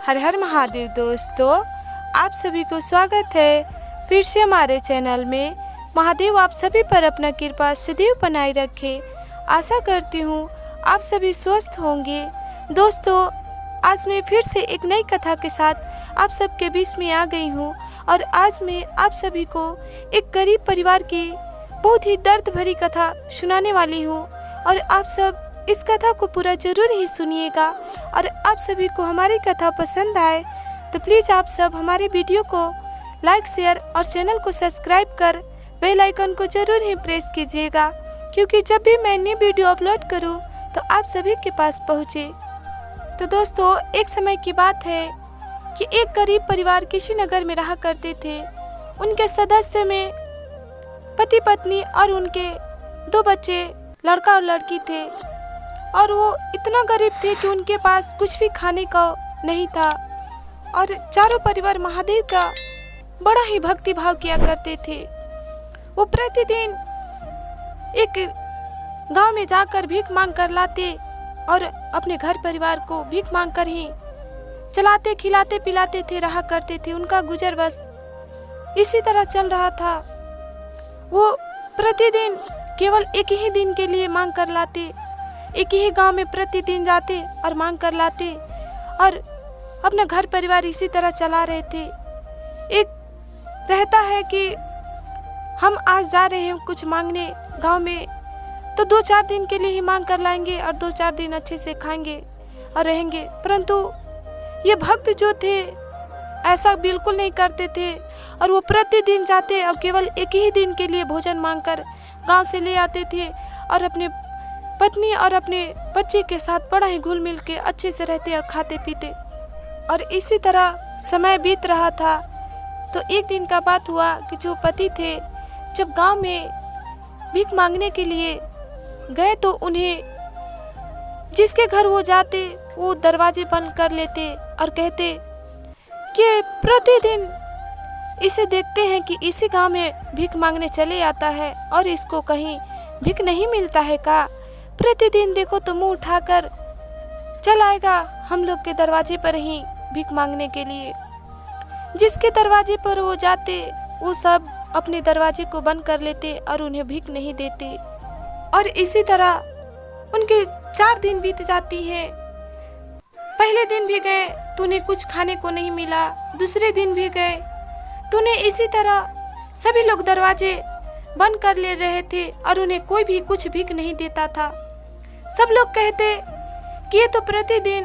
हर हर महादेव दोस्तों, आप सभी को स्वागत है फिर से हमारे चैनल में। महादेव आप सभी पर अपना कृपा सदैव बनाए रखे। आशा करती हूँ आप सभी स्वस्थ होंगे। दोस्तों, आज मैं फिर से एक नई कथा के साथ आप सबके बीच में आ गई हूँ और आज मैं आप सभी को एक गरीब परिवार की बहुत ही दर्द भरी कथा सुनाने वाली हूँ और आप सब इस कथा को पूरा जरूर ही सुनिएगा। और आप सभी को हमारी कथा पसंद आए तो प्लीज़ आप सब हमारे वीडियो को लाइक, शेयर और चैनल को सब्सक्राइब कर बेल आइकन को जरूर ही प्रेस कीजिएगा, क्योंकि जब भी मैं नई वीडियो अपलोड करूं तो आप सभी के पास पहुंचे। तो दोस्तों, एक समय की बात है कि एक गरीब परिवार किसी नगर में रहा करते थे। उनके सदस्य में पति पत्नी और उनके 2 बच्चे, लड़का और लड़की थे। और वो इतना गरीब थे कि उनके पास कुछ भी खाने का नहीं था। और चारों परिवार महादेव का बड़ा ही भक्ति भाव किया करते थे। वो प्रतिदिन एक गांव में जाकर भीख मांग कर लाते और अपने घर परिवार को भीख मांग कर ही चलाते, खिलाते पिलाते थे, रहा करते थे। उनका गुजर बस इसी तरह चल रहा था। वो प्रतिदिन केवल एक ही दिन के लिए मांग कर लाते, एक ही गांव में प्रतिदिन जाते और मांग कर लाते और अपना घर परिवार इसी तरह चला रहे थे। एक रहता है कि हम आज जा रहे हैं कुछ मांगने गांव में, तो 2-4 दिन के लिए ही मांग कर लाएंगे और 2-4 दिन अच्छे से खाएंगे और रहेंगे। परंतु ये भक्त जो थे ऐसा बिल्कुल नहीं करते थे और वो प्रतिदिन जाते और केवल एक ही दिन के लिए भोजन मांगकर गांव से ले आते थे और अपने पत्नी और अपने बच्चे के साथ बड़ा ही घुल मिल के अच्छे से रहते और खाते पीते। और इसी तरह समय बीत रहा था। तो एक दिन का बात हुआ कि जो पति थे जब गांव में भीख मांगने के लिए गए तो उन्हें जिसके घर वो जाते वो दरवाजे बंद कर लेते और कहते कि प्रतिदिन इसे देखते हैं कि इसी गांव में भीख मांगने चले आता है और इसको कहीं भीख नहीं मिलता है का। प्रतिदिन देखो तो मुंह उठाकर चल आएगा हम लोग के दरवाजे पर ही भीख मांगने के लिए। जिसके दरवाजे पर वो जाते वो सब अपने दरवाजे को बंद कर लेते और उन्हें भीख नहीं देते। और इसी तरह उनके 4 दिन बीत जाती हैं। पहले दिन भी गए तो उन्हें कुछ खाने को नहीं मिला, दूसरे दिन भी गए तो उन्हें इसी तरह सभी लोग दरवाजे बंद कर ले रहे थे और उन्हें कोई भी कुछ भीख नहीं देता था। सब लोग कहते कि ये तो प्रतिदिन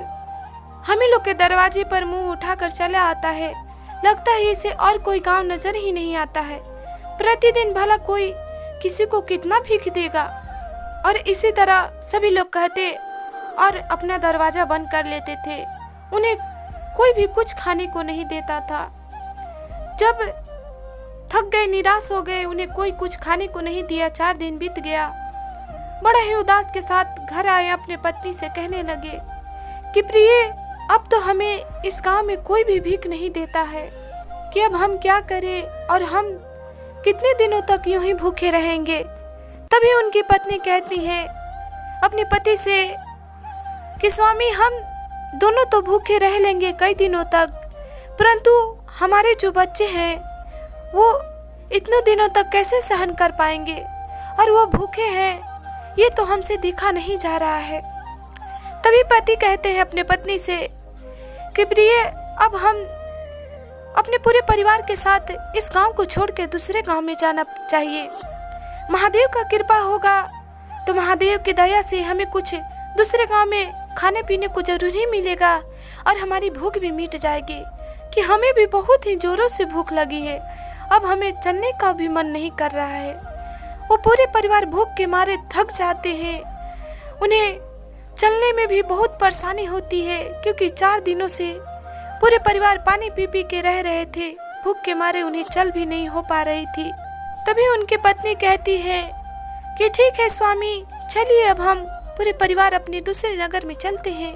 हम ही लोग के दरवाजे पर मुंह उठाकर चला आता है, लगता है इसे और कोई गांव नजर ही नहीं आता है। प्रतिदिन भला कोई किसी को कितना भीख देगा। और इसी तरह सभी लोग कहते और अपना दरवाजा बंद कर लेते थे। उन्हें कोई भी कुछ खाने को नहीं देता था। जब थक गए, निराश हो गए, उन्हें कोई कुछ खाने को नहीं दिया, 4 दिन बीत गया। बड़ा ही उदास के साथ घर आए, अपने पत्नी से कहने लगे कि प्रिय, अब तो हमें इस गांव में कोई भी भीख नहीं देता है कि अब हम क्या करें और हम कितने दिनों तक यूं ही भूखे रहेंगे। तभी उनकी पत्नी कहती है अपने पति से कि स्वामी, हम दोनों तो भूखे रह लेंगे कई दिनों तक, परंतु हमारे जो बच्चे हैं वो इतने दिनों तक कैसे सहन कर पाएंगे और वो भूखे हैं, ये तो हमसे दिखा नहीं जा रहा है। तभी पति कहते हैं अपने पत्नी से कि प्रिय, अब हम अपने पूरे परिवार के साथ इस गांव को छोड़ के दूसरे गांव में जाना चाहिए। महादेव का कृपा होगा तो महादेव की दया से हमें कुछ दूसरे गांव में खाने पीने को जरूर ही मिलेगा और हमारी भूख भी मिट जाएगी, कि हमें भी बहुत ही जोरों से भूख लगी है। अब हमें चलने का भी मन नहीं कर रहा है। वो पूरे परिवार भूख के मारे थक जाते हैं। उन्हें चलने में भी बहुत परेशानी होती है, क्योंकि 4 दिनों से पूरे परिवार पानी पी पी के रह रहे थे। भूख के मारे उन्हें चल भी नहीं हो पा रही थी। तभी उनकी पत्नी कहती है कि ठीक है स्वामी, चलिए अब हम पूरे परिवार अपने दूसरे नगर में चलते हैं,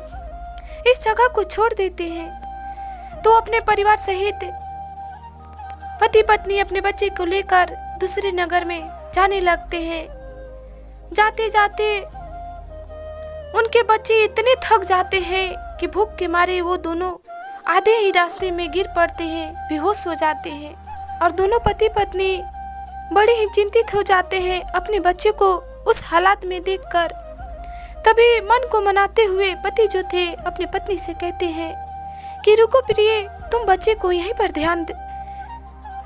इस जगह को छोड़ देते हैं। तो अपने परिवार सहित पति पत्नी अपने बच्चे को लेकर दूसरे नगर में जाने लगते हैं। जाते जाते उनके बच्चे इतने थक जाते हैं कि भूख के मारे वो दोनों आधे ही रास्ते में गिर पड़ते हैं, बेहोश हो जाते हैं और दोनों पति पत्नी बड़े ही चिंतित हो जाते हैं अपने बच्चे को उस हालात में देखकर। तभी मन को मनाते हुए पति जो थे अपनी पत्नी से कहते हैं कि रुको प्रिय, तुम बच्चे को यहीं पर ध्यान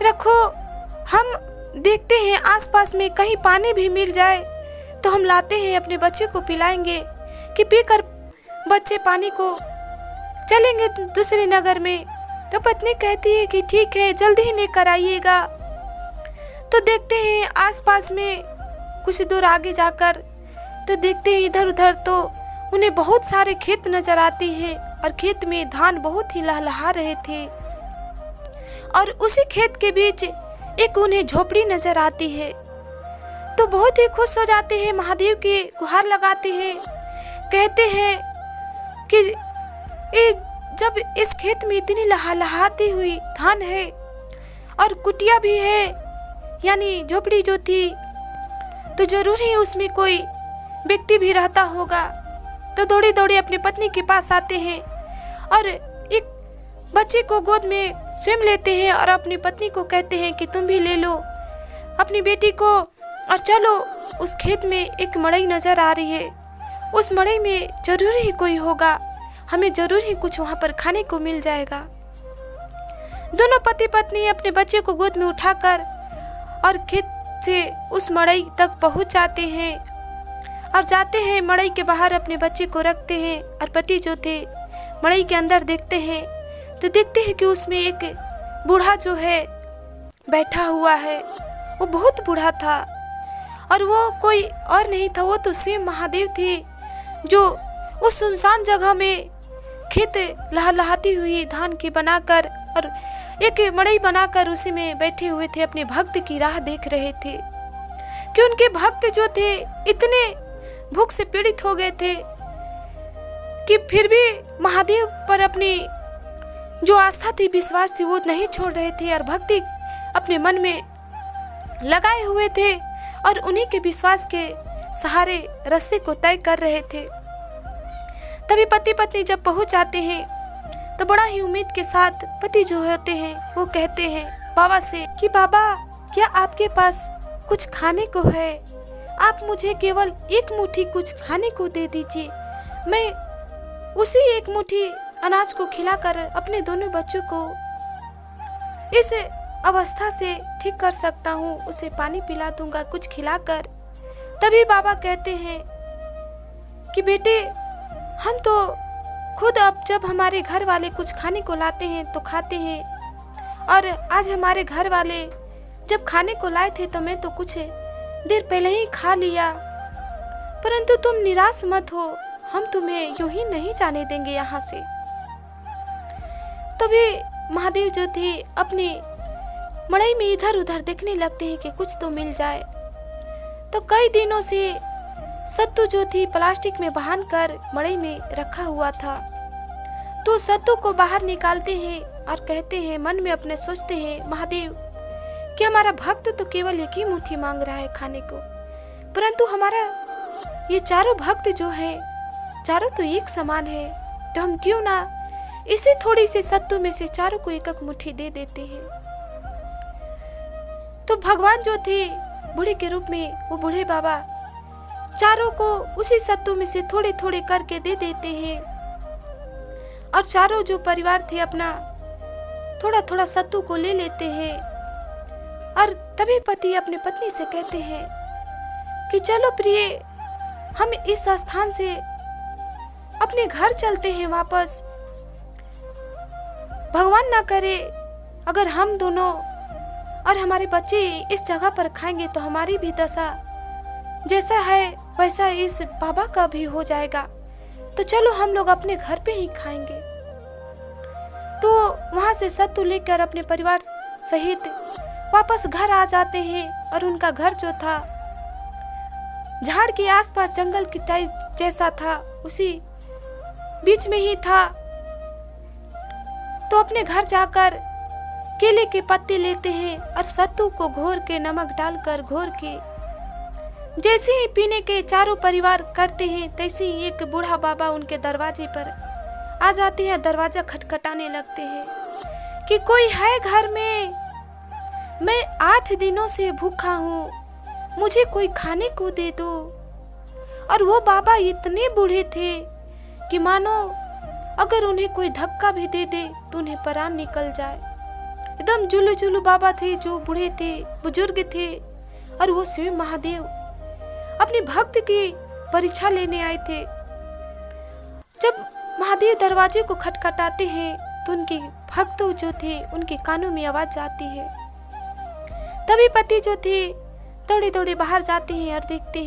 रखो, हम देखते हैं आसपास में कहीं पानी भी मिल जाए तो हम लाते हैं, अपने बच्चे को पिलाएंगे कि पीकर बच्चे पानी को चलेंगे दूसरे नगर में। तो पत्नी कहती है कि ठीक है, जल्दी ही लेकर आइएगा। तो देखते हैं आसपास में कुछ दूर आगे जाकर तो देखते हैं इधर उधर तो उन्हें बहुत सारे खेत नजर आती है और खेत में धान बहुत ही लहलहा रहे थे और उसी खेत के बीच एक उन्हें झोपड़ी नजर आती है। तो बहुत ही खुश हो जाते हैं, महादेव की गुहार लगाते हैं, कहते हैं कि जब इस खेत में इतनी लहलहाती हुई धान है और कुटिया भी है यानी झोपड़ी जो थी, तो जरूर ही उसमें कोई व्यक्ति भी रहता होगा। तो दौड़े दौड़े अपनी पत्नी के पास आते हैं और एक बच्चे को गोद में स्वयं लेते हैं और अपनी पत्नी को कहते हैं कि तुम भी ले लो अपनी बेटी को और चलो, उस खेत में एक मड़ई नजर आ रही है, उस मड़ई में जरूर ही कोई होगा, हमें जरूर ही कुछ वहां पर खाने को मिल जाएगा। दोनों पति पत्नी अपने बच्चे को गोद में उठाकर और खेत से उस मड़ई तक पहुंच जाते हैं और जाते हैं, मड़ई के बाहर अपने बच्चे को रखते हैं और पति जो थे मड़ई के अंदर देखते हैं तो देखते हैं कि उसमें एक बूढ़ा जो है बैठा हुआ है। वो बहुत बूढ़ा था और वो कोई और नहीं था, वो तो स्वयं महादेव थे जो उस सुनसान जगह में खेत लहलहाती हुई धान की बनाकर और एक मड़ई बनाकर उसी में बैठे हुए थे, अपने भक्त की राह देख रहे थे कि उनके भक्त जो थे इतने भूख से पीड़ित हो गए थे कि फिर भी महादेव पर अपनी जो आस्था थी, विश्वास थी, वो नहीं छोड़ रहे थे और भक्ति अपने मन में लगाए हुए थे और उन्हीं के विश्वास के सहारे रास्ते को तय कर रहे थे। तभी पति पत्नी जब पहुंच जाते हैं तो बड़ा ही उम्मीद के साथ पति जो होते हैं वो कहते हैं बाबा से कि बाबा, क्या आपके पास कुछ खाने को है? आप मुझे केवल एक मुट्ठी कुछ खाने को दे दीजिए, मैं उसी एक मुट्ठी अनाज को खिलाकर अपने दोनों बच्चों को इस अवस्था से ठीक कर सकता हूँ, उसे पानी पिला दूंगा कुछ खिलाकर। तभी बाबा कहते हैं कि बेटे, हम तो खुद अब जब हमारे घर वाले कुछ खाने को लाते हैं तो खाते हैं, और आज हमारे घर वाले जब खाने को लाए थे तो मैं तो कुछ देर पहले ही खा लिया, परंतु तुम निराश मत हो, हम तुम्हें यूं ही नहीं जाने देंगे यहाँ से। तभी महादेव जो थे अपनी मड़ई में इधर उधर देखने लगते हैं कि कुछ तो मिल जाए। तो कई दिनों से सत्तू जो थी प्लास्टिक में बांध कर मड़ई में रखा हुआ था, तो सत्तू को बाहर निकालते हैं और कहते हैं, मन में अपने सोचते हैं, महादेव कि हमारा भक्त तो केवल एक ही मुट्ठी मांग रहा है खाने को, परंतु हमारा ये चारों भक्त जो हैं चारों तो एक समान है, तो हम क्यों ना इसी थोड़ी सी सत्तू में से चारों को एक एक मुट्ठी दे देते हैं। तो भगवान जो थे बूढ़े के रूप में, वो बूढ़े बाबा चारों को उसी सत्तू में से थोड़े थोड़े करके दे देते हैं और चारों जो परिवार थे अपना थोड़ा थोड़ा सत्तू को ले लेते हैं। और तभी पति अपने पत्नी से कहते हैं कि चलो प्रिय, हम इस स्थान से अपने घर चलते हैं वापस। भगवान ना करे अगर हम दोनों और हमारे बच्चे इस जगह पर खाएंगे तो हमारी भी दशा जैसा है वैसा इस बाबा का भी हो जाएगा, तो चलो हम लोग अपने घर पे ही खाएंगे। तो वहां से सत्तू लेकर अपने परिवार सहित वापस घर आ जाते हैं और उनका घर जो था झाड़ के आसपास जंगल की टाइप जैसा था, उसी बीच में ही था। तो अपने घर जाकर केले के पत्ते लेते हैं और सत्तू को घोर के नमक डालकर घोर के जैसे ही पीने के चारों परिवार करते हैं, तैसे ही एक बूढ़ा बाबा उनके दरवाजे पर आ जाते हैं, दरवाजा खटखटाने लगते हैं कि कोई है घर में, मैं 8 दिनों से भूखा हूँ, मुझे कोई खाने को दे दो। और वो बाबा इतने बूढ़े थे कि मानो अगर उन्हें कोई धक्का भी दे दे तो उन्हें प्राण निकल जाए। एकदम जुलू जुलू बाबा थे, जो बूढ़े थे, बुजुर्ग थे। और वो स्वयं महादेव अपने भक्त की परीक्षा लेने आए थे। जब महादेव दरवाजे को खटखटाते हैं तो उनके भक्त जो थे उनके कानों में आवाज आती है। तभी पति जो थे दौड़े दौड़े बाहर जाते हैं और देखते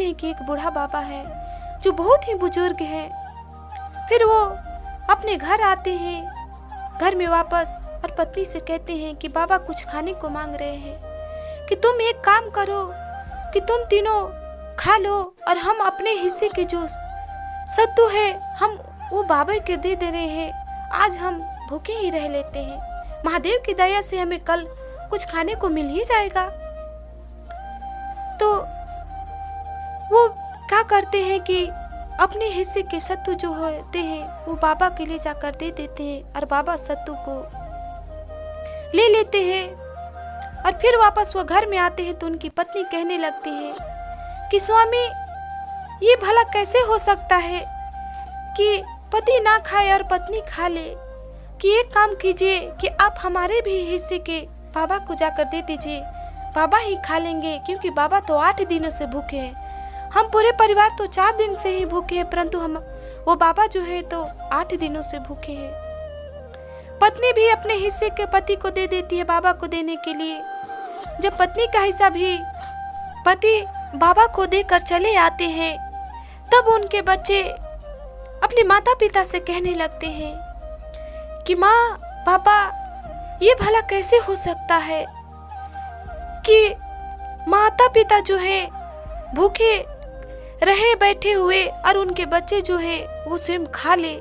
हैं कि एक बूढ़ा बाबा है जो बहुत ही बुजुर्ग है। फिर वो अपने घर आते हैं, घर में वापस, और पत्नी से कहते हैं कि बाबा कुछ खाने को मांग रहे हैं, कि तुम एक काम करो कि तुम तीनों खा लो और हम अपने हिस्से के जो सत्तू है हम वो बाबा के दे रहे हैं, आज हम भूखे ही रह लेते हैं, महादेव की दया से हमें कल कुछ खाने को मिल ही जाएगा। तो वो क्या करते हैं कि अपने हिस्से के सत्तू जो होते हैं वो बाबा के लिए जाकर दे देते हैं, और बाबा सत्तू को ले लेते हैं। और फिर वापस वो घर में आते हैं तो उनकी पत्नी कहने लगती है कि स्वामी, ये भला कैसे हो सकता है कि पति ना खाए और पत्नी खा ले, कि एक काम कीजिए कि आप हमारे भी हिस्से के बाबा को जाकर दे दीजिए, बाबा ही खा लेंगे, क्योंकि बाबा तो 8 दिनों से भूखे हैं, हम पूरे परिवार तो 4 दिन से ही भूखे हैं, परंतु वो बाबा जो है तो 8 दिनों से भूखे हैं। पत्नी भी अपने हिस्से के पति को दे देती है बाबा को देने के लिए। जब पत्नी का हिस्सा भी पति बाबा को देकर चले आते हैं, तब उनके बच्चे अपने माता पिता से कहने लगते हैं कि माँ, पापा, ये भला कैसे हो सकता है कि माता पिता जो है भूखे रहे बैठे हुए और उनके बच्चे जो है वो स्वयं खा ले।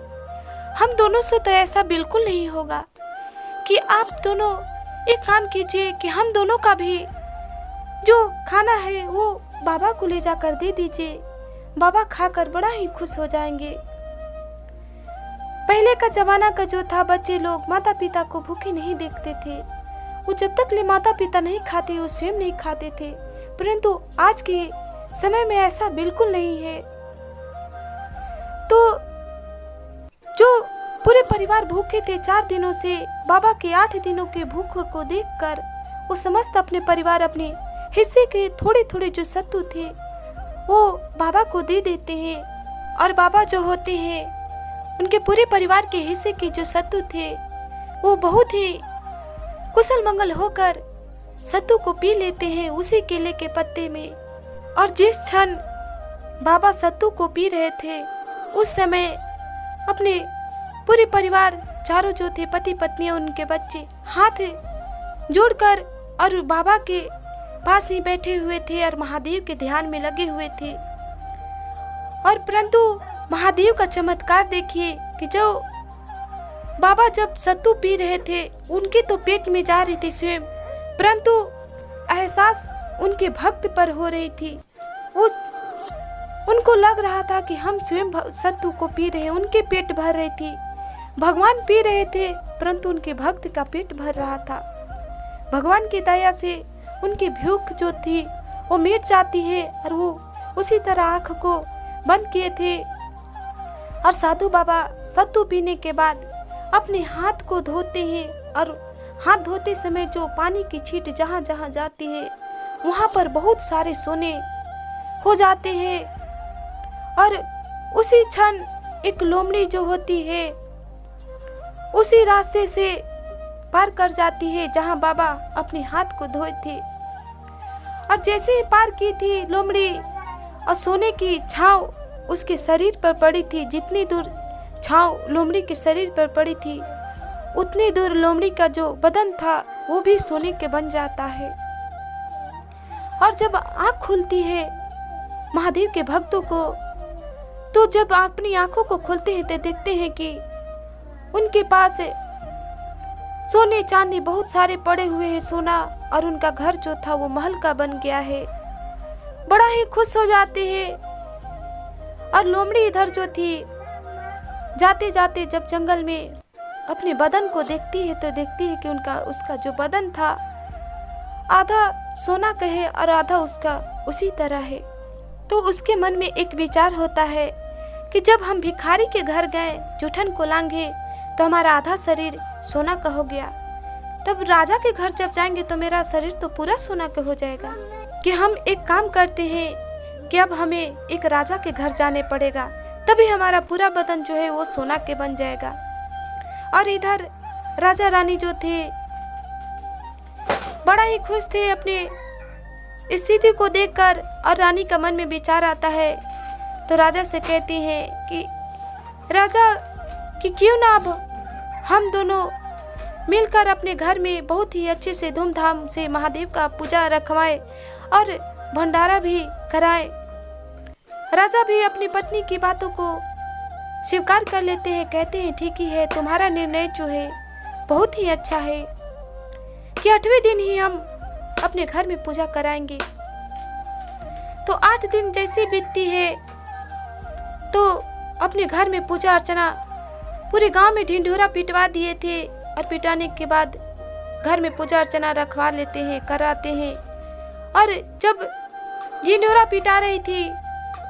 हम दोनों से तो ऐसा बिल्कुल नहीं होगा, कि आप दोनों एक काम कीजिए कि हम दोनों का भी जो खाना है वो बाबा को ले जाकर दे दीजिए, बाबा खाकर बड़ा ही खुश हो जाएंगे। पहले का जमाना का जो था, बच्चे लोग माता पिता को भूखे नहीं देखते थे, वो जब तक ले माता पिता नहीं खाते वो स्वयं नहीं खाते थे, परंतु आज के समय में ऐसा बिल्कुल नहीं है। तो जो पूरे परिवार भूखे थे 4 दिनों से, बाबा के 8 दिनों के भूख को देखकर वो समस्त अपने परिवार अपने हिस्से के थोड़े थोड़े जो सत्तू थे वो बाबा को दे देते हैं। और बाबा जो होते हैं उनके पूरे परिवार के हिस्से के जो सत्तू थे वो बहुत ही कुशल मंगल होकर सत्तू को पी लेते हैं उसी केले के पत्ते में। और जिस क्षण बाबा सत्तू को पी रहे थे उस समय अपने पूरे परिवार चारों जो थे, पति पत्नी और उनके बच्चे, हाथ जोड़कर और बाबा के पास ही बैठे हुए थे और महादेव के ध्यान में लगे हुए थे। और परंतु महादेव का चमत्कार देखिए कि जो बाबा जब सत्तू पी रहे थे उनके तो पेट में जा रही थी स्वयं, परंतु एहसास उनके भक्त पर हो रही थी। उनको लग रहा था कि हम स्वयं सत्तू को पी रहे हैं, उनके पेट भर रही थी। भगवान पी रहे थे परंतु उनके भक्त का पेट भर रहा था। भगवान की दया से उनकी भूख जो थी वो मिट जाती है और वो उसी तरह आँख को बंद किए थे। और साधु बाबा सत्तू पीने के बाद अपने हाथ को धोते हैं और हाथ धोते समय जो पानी की छींट जहाँ जहाँ जाती है वहाँ पर बहुत सारे सोने हो जाते हैं। और उसी क्षण एक लोमड़ी जो होती है उसी रास्ते से पार कर जाती है जहाँ बाबा अपने हाथ को धोए थे। और जैसे ही पार की थी लोमड़ी और सोने की छांव उसके शरीर पर पड़ी थी, जितनी दूर छांव लोमड़ी के शरीर पर पड़ी थी उतनी दूर लोमड़ी का जो बदन था वो भी सोने के बन जाता है। और जब आँख खुलती है महादेव के भक्तों को, तो जब अपनी आंखों को खोलते हैं तो देखते हैं कि उनके पास सोने चांदी बहुत सारे पड़े हुए हैं सोना, और उनका घर जो था वो महल का बन गया है। बड़ा ही खुश हो जाते हैं। और लोमड़ी इधर जो थी जाते जाते जब जंगल में अपने बदन को देखती है तो देखती है कि उसका जो बदन था आधा सोना का है और आधा उसका उसी तरह है। तो उसके मन में एक विचार होता है कि जब हम भिखारी के घर गए जूठन को लांघे तो हमारा आधा शरीर सोना का हो गया, तब राजा के घर जब जाएंगे तो मेरा शरीर तो पूरा सोना का हो जाएगा। कि हम एक काम करते हैं कि अब हमें एक राजा के घर जाने पड़ेगा, तभी हमारा पूरा बदन जो है वो सोना के बन जाएगा। और इधर राजा रानी जो थे बड़ा ही खुश थे अपने स्थिति को देखकर, और रानी का मन में विचार आता है तो राजा से कहती हैं कि राजा कि क्यों ना अब हम दोनों मिलकर अपने घर में बहुत ही अच्छे से धूमधाम से महादेव का पूजा रखवाएं और भंडारा भी कराएं। राजा भी अपनी पत्नी की बातों को स्वीकार कर लेते हैं, कहते हैं ठीक ही है, तुम्हारा निर्णय जो है बहुत ही अच्छा है कि 8वें दिन ही हम अपने घर में पूजा कराएंगे। तो 8 दिन जैसे बीतती है तो अपने घर में पूजा अर्चना पूरे गांव में ढिंढोरा पिटवा दिए थे, और पिटाने के बाद घर में पूजा अर्चना रखवा लेते हैं, कराते हैं। और जब ढिंढोरा पिटा रही थी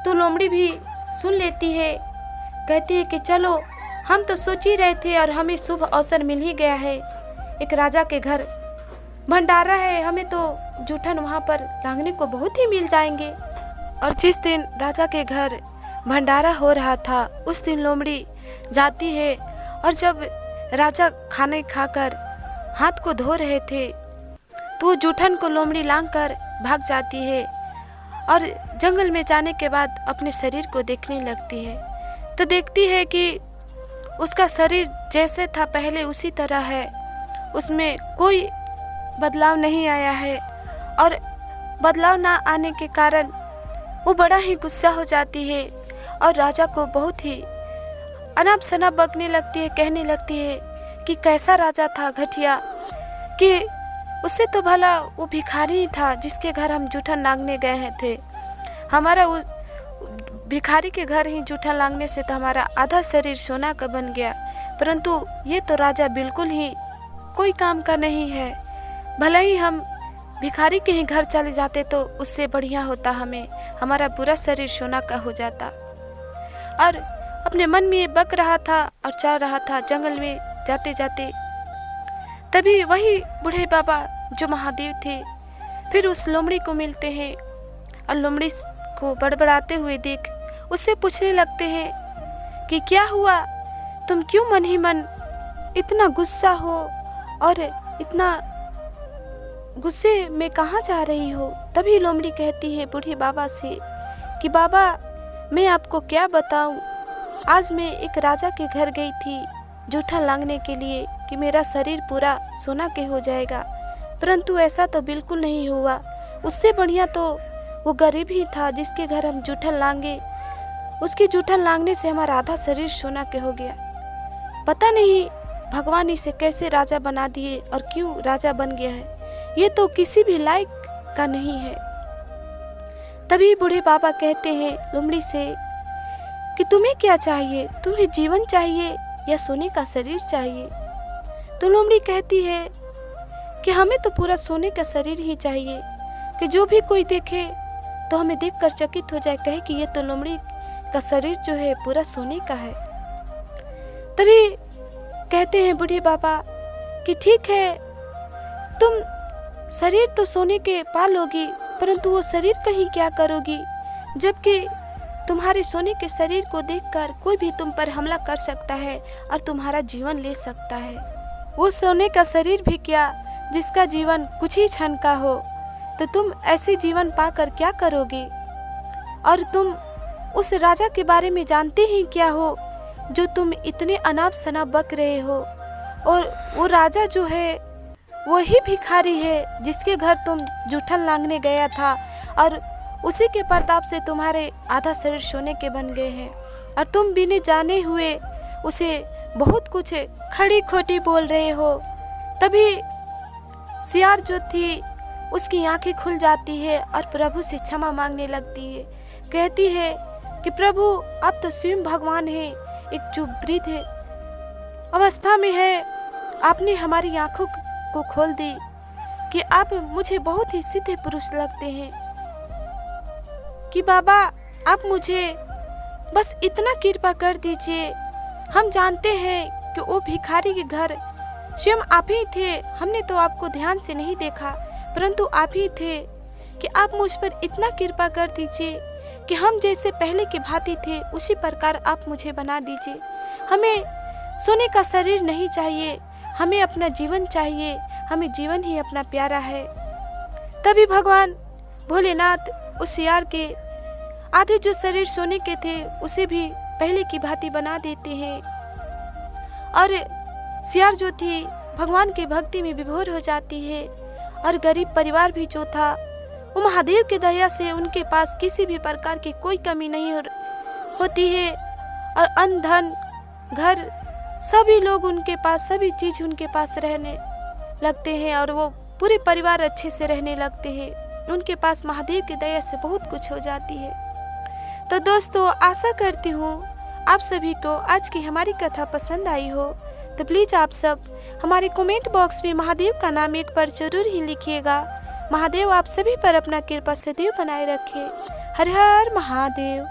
तो लोमड़ी भी सुन लेती है, कहती है कि चलो हम तो सोच ही रहे थे और हमें शुभ अवसर मिल ही गया है, एक राजा के घर भंडारा है, हमें तो जूठन वहाँ पर लांघने को बहुत ही मिल जाएंगे। और जिस दिन राजा के घर भंडारा हो रहा था उस दिन लोमड़ी जाती है, और जब राजा खाने खाकर हाथ को धो रहे थे तो जूठन को लोमड़ी लांघ कर भाग जाती है, और जंगल में जाने के बाद अपने शरीर को देखने लगती है तो देखती है कि उसका शरीर जैसे था पहले उसी तरह है, उसमें कोई बदलाव नहीं आया है। और बदलाव ना आने के कारण वो बड़ा ही गुस्सा हो जाती है और राजा को बहुत ही अनाप शनाप बकने लगती है, कहने लगती है कि कैसा राजा था घटिया, कि उससे तो भला वो भिखारी ही था जिसके घर हम जूठन लांघने गए थे। हमारा उस भिखारी के घर ही जूठन लांघने से तो हमारा आधा शरीर सोना का बन गया, परंतु ये तो राजा बिल्कुल ही कोई काम का नहीं है। भले ही हम भिखारी के ही घर चले जाते तो उससे बढ़िया होता, हमारा पूरा शरीर सोना का हो जाता। और अपने मन में ये बक रहा था और चल रहा था जंगल में जाते जाते। तभी वही बूढ़े बाबा जो महादेव थे फिर उस लोमड़ी को मिलते हैं, और लोमड़ी को बड़बड़ाते हुए देख उससे पूछने लगते हैं कि क्या हुआ, तुम क्यों मन ही मन इतना गुस्सा हो और इतना गुस्से में कहाँ जा रही हो। तभी लोमड़ी कहती है बूढ़े बाबा से कि बाबा मैं आपको क्या बताऊं, आज मैं एक राजा के घर गई थी जूठन लांघने के लिए कि मेरा शरीर पूरा सोना के हो जाएगा, परंतु ऐसा तो बिल्कुल नहीं हुआ। उससे बढ़िया तो वो गरीब ही था जिसके घर हम जूठन लांघे, उसके जूठन लांघने से हमारा आधा शरीर सोना के हो गया। पता नहीं भगवान इसे कैसे राजा बना दिए और क्यों राजा बन गया है, ये तो किसी भी लायक का नहीं है। तभी बूढ़े बाबा कहते हैं लोमड़ी से कि तुम्हें क्या चाहिए, तुम्हें जीवन चाहिए या सोने का शरीर चाहिए। तो लोमड़ी कहती है कि हमें तो पूरा सोने का शरीर ही चाहिए, कि जो भी कोई देखे तो हमें देखकर चकित हो जाए, कहे कि ये तो लोमड़ी का शरीर जो है पूरा सोने का है। तभी कहते हैं बूढ़े बाबा कि ठीक है, तुम शरीर तो सोने के पा लोगी, परंतु वो शरीर कहीं क्या करोगी, जबकि तुम्हारे सोने के शरीर को देखकर कोई भी तुम पर हमला कर सकता है और तुम्हारा जीवन ले सकता है। वो सोने का शरीर भी क्या जिसका जीवन कुछ ही क्षण का हो, तो तुम ऐसे जीवन पाकर क्या करोगे। और तुम उस राजा के बारे में जानते ही क्या हो जो तुम इतने अनाप शनाप बक रहे हो, और वो राजा जो है वही भिखारी है जिसके घर तुम जूठन लांघने गया था, और उसी के प्रताप से तुम्हारे आधा शरीर सोने के बन गए हैं, और तुम बिना जाने हुए उसे बहुत कुछ खड़ी खोटी बोल रहे हो। तभी सियार जो थी उसकी आंखें खुल जाती है और प्रभु से क्षमा मांगने लगती है, कहती है कि प्रभु आप तो स्वयं भगवान हैं, एक जो वृद्ध अवस्था में है, आपने हमारी आंखों को खोल दी कि आप मुझे बहुत ही सीधे पुरुष लगते हैं कि बाबा आप मुझे बस इतना कृपा कर दीजिए। हम जानते हैं कि वो भिखारी के घर स्वयं आप ही थे, हमने तो आपको ध्यान से नहीं देखा, परंतु आप ही थे कि आप मुझ पर इतना कृपा कर दीजिए कि हम जैसे पहले के भांति थे उसी प्रकार आप मुझे बना दीजिए। हमें सोने का शरीर नहीं चाहिए, हमें अपना जीवन चाहिए, हमें जीवन ही अपना प्यारा है। तभी भगवान भोलेनाथ उस सियार के आधे जो शरीर सोने के थे उसे भी पहले की भांति बना देते हैं और सियार जो थी भगवान की भक्ति में विभोर हो जाती है। और गरीब परिवार भी जो था वो महादेव की दया से उनके पास किसी भी प्रकार की कोई कमी नहीं होती है और अन्न धन घर सभी लोग उनके पास, सभी चीज उनके पास रहने लगते हैं और वो पूरे परिवार अच्छे से रहने लगते हैं। उनके पास महादेव की दया से बहुत कुछ हो जाती है। तो दोस्तों आशा करती हूँ आप सभी को आज की हमारी कथा पसंद आई हो, तो प्लीज आप सब हमारे कमेंट बॉक्स में महादेव का नाम एक बार जरूर ही लिखिएगा। महादेव आप सभी पर अपना कृपा सदैव बनाए रखे। हर हर महादेव।